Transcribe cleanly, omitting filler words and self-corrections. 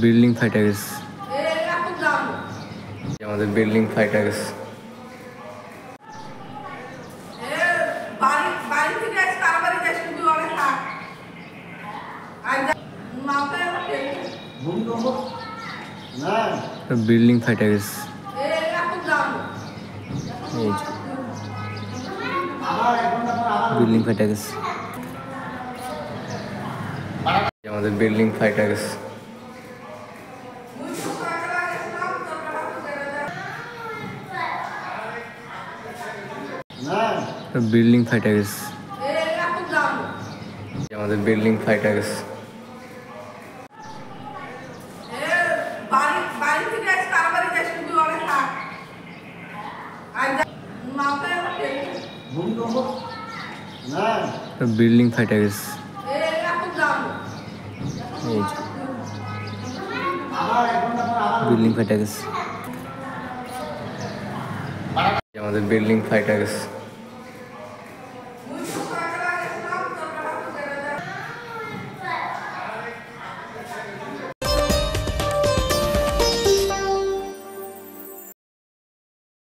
Building ফাইটে গেছে, আমাদের building ফাইটে গেছে। বিল্ডিং ফাইটে গেছে, বিল্ডিং ফাইটে গেছে, আমাদের বিল্ডিং ফাইটে গেছে। বিল্ডিং ফাইটে গেছে, আমাদের বিল্ডিং ফাইটে গেছে। বিল্ডিং ফাইটে গেছে, বিল্ডিং ফাইটে গেছে, আমাদের বিল্ডিং ফাইটে গেছে।